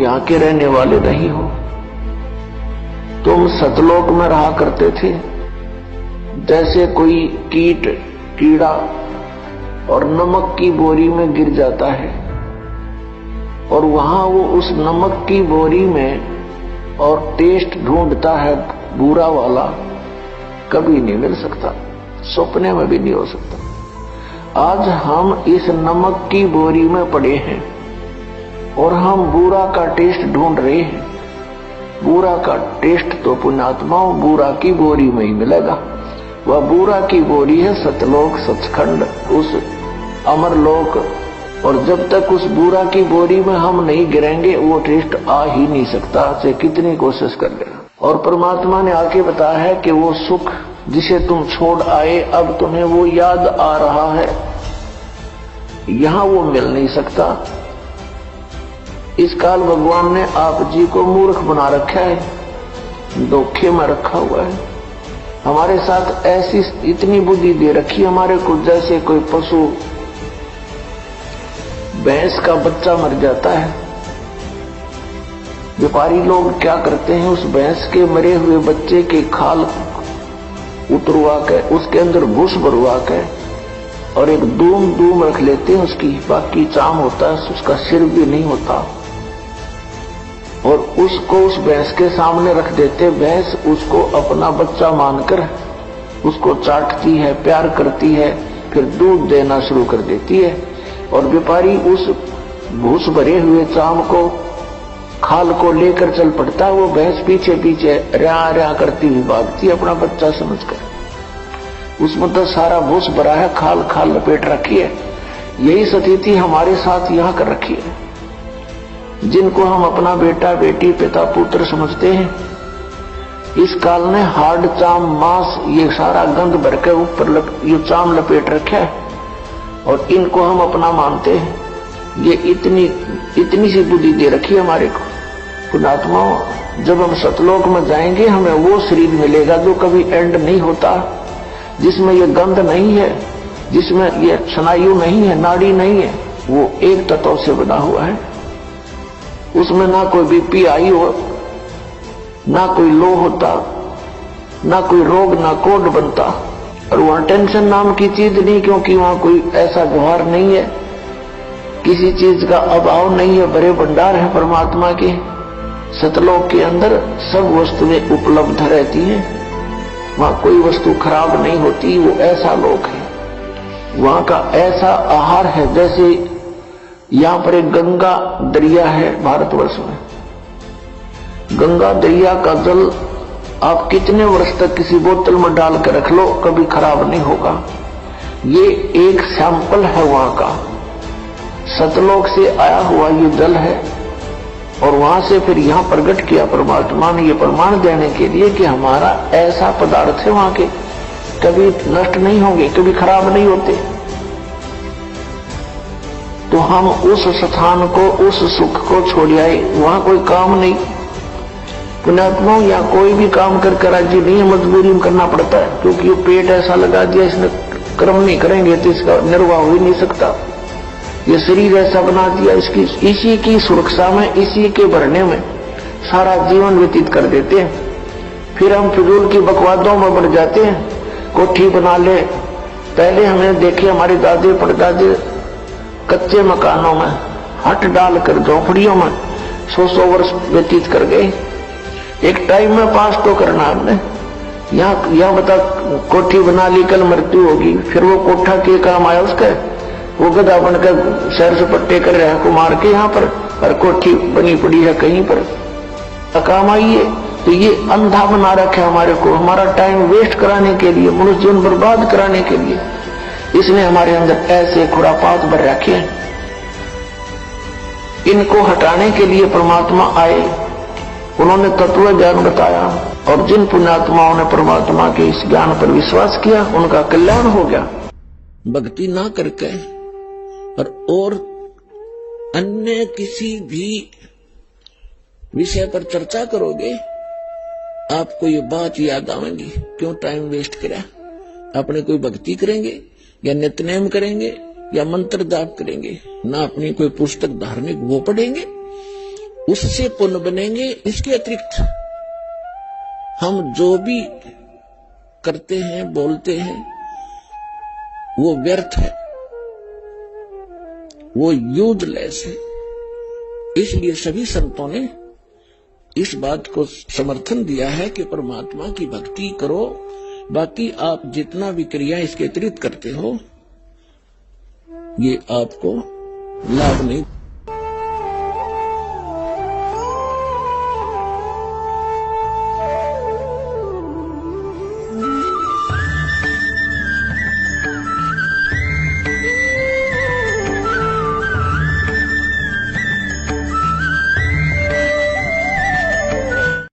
यहाँ के रहने वाले नहीं हो। तुम सतलोक में रहा करते थे, जैसे कोई कीट कीड़ा और नमक की बोरी में गिर जाता है और वहां वो उस नमक की बोरी में और टेस्ट ढूंढता है बुरा वाला, कभी नहीं मिल सकता, सपने में भी नहीं हो सकता। आज हम इस नमक की बोरी में पड़े हैं और हम बुरा का टेस्ट ढूंढ रहे हैं। बुरा का टेस्ट तो पुण्यात्माओं बुरा की बोरी में ही मिलेगा। वह बुरा की बोरी है सतलोक, सचखंड, उस अमरलोक। और जब तक उस बुरा की बोरी में हम नहीं गिरेंगे वो टेस्ट आ ही नहीं सकता, चाहे कितनी कोशिश कर लेना। और परमात्मा ने आके बताया है कि वो सुख जिसे तुम छोड़ आए अब तुम्हें वो याद आ रहा है, यहां वो मिल नहीं सकता। इस काल भगवान ने आप जी को मूर्ख बना रखा है, धोखे में रखा हुआ है। हमारे साथ ऐसी इतनी बुद्धि दे रखी हमारे को, जैसे कोई पशु भैंस का बच्चा मर जाता है, व्यापारी लोग क्या करते हैं, उस भैंस के मरे हुए बच्चे के खाल उतरवा के उसके अंदर भूस भरवा के और एक दूम रख लेते हैं उसकी, बाकी चाम होता है, उसका सिर भी नहीं होता, और उसको उस भैंस के सामने रख देते। भैंस उसको अपना बच्चा मानकर उसको चाटती है, प्यार करती है, फिर दूध देना शुरू कर देती है। और व्यापारी उस भूस भरे हुए चाम को, खाल को लेकर चल पड़ता है। वो भैंस पीछे पीछे रया करती हुई भागती है अपना बच्चा समझकर। उसमें तो सारा भूस भरा है, खाल खाल लपेट रखी है। यही स्थिति हमारे साथ यहाँ कर रखी है। जिनको हम अपना बेटा बेटी पिता पुत्र समझते हैं, इस काल ने हार्ड चाम मांस ये सारा गंद भर के ऊपर ये चाम लपेट रखा है और इनको हम अपना मानते हैं। ये इतनी सी बुद्धि दे रखी है हमारे को। पुण्यात्माओं, जब हम सतलोक में जाएंगे हमें वो शरीर मिलेगा जो कभी एंड नहीं होता, जिसमें ये गंध नहीं है, जिसमें ये स्नायु नहीं है, नाड़ी नहीं है, वो एक तत्व से बना हुआ है। उसमें ना कोई बीपी हाई हो, ना कोई लो होता, ना कोई रोग, ना कोड बनता। और वहां टेंशन नाम की चीज नहीं, क्योंकि वहां कोई ऐसा व्यवहार नहीं है, किसी चीज का अभाव नहीं है, बड़े भंडार है परमात्मा के। सतलोक के अंदर सब वस्तुएं उपलब्ध रहती हैं, वहां कोई वस्तु खराब नहीं होती। वो ऐसा लोक है, वहां का ऐसा आहार है। जैसे यहां पर एक गंगा दरिया है भारतवर्ष में, गंगा दरिया का जल आप कितने वर्ष तक किसी बोतल में डाल कर रख लो, कभी खराब नहीं होगा। ये एक सैंपल है वहां का, सतलोक से आया हुआ ये जल है। और वहां से फिर यहां प्रकट किया परमात्मा ने, ये प्रमाण देने के लिए कि हमारा ऐसा पदार्थ है वहां के, कभी नष्ट नहीं होंगे, कभी खराब नहीं होते। तो हम उस स्थान को, उस सुख को छोड़ आए, वहां कोई काम नहीं। पुण्यात्माओं, या कोई भी काम कर राजी नहीं है, मजबूरी में करना पड़ता है, क्योंकि ये पेट ऐसा लगा दिया, इसने कर्म नहीं करेंगे तो इसका निर्वाह हो ही नहीं सकता। ये शरीर ऐसा बना दिया, इसी की सुरक्षा में, इसी के भरने में सारा जीवन व्यतीत कर देते हैं। फिर हम फिजूल की बकवादों में बढ़ जाते हैं। कोठी बना ले, पहले हमने देखे हमारे दादे परदादे कच्चे मकानों में हट डालकर झोपड़ियों में 100 वर्ष व्यतीत कर गए। एक टाइम में पास तो करना हमने, यहाँ बता कोठी बना ली, कल मृत्यु होगी, फिर वो कोठा के काम आया उसका, वो गधा बनकर शहर से पट्टे कर रहा है को मार के यहाँ पर कोठी बनी पड़ी है कहीं पर, काम आई है। तो ये अंधा बना रखा है हमारे को, हमारा टाइम वेस्ट कराने के लिए, मनुष्य जीवन बर्बाद कराने के लिए इसने हमारे अंदर ऐसे खुरापात भर रखे हैं। इनको हटाने के लिए परमात्मा आए, उन्होंने तत्व ज्ञान बताया, और जिन पुण्यात्माओं ने परमात्मा के इस ज्ञान पर विश्वास किया उनका कल्याण हो गया। भक्ति ना करके और अन्य किसी भी विषय पर चर्चा करोगे, आपको ये बात याद आएगी, क्यों टाइम वेस्ट करा। अपने कोई भक्ति करेंगे या नित्यनेम करेंगे या मंत्र जाप करेंगे, ना अपनी कोई पुस्तक धार्मिक वो पढ़ेंगे, उससे पुण्य बनेंगे। इसके अतिरिक्त हम जो भी करते हैं, बोलते हैं, वो व्यर्थ है, वो यूजलेस है। इसलिए सभी संतों ने इस बात को समर्थन दिया है कि परमात्मा की भक्ति करो, बाकी आप जितना भी क्रिया इसके अतिरिक्त करते हो ये आपको लाभ नहीं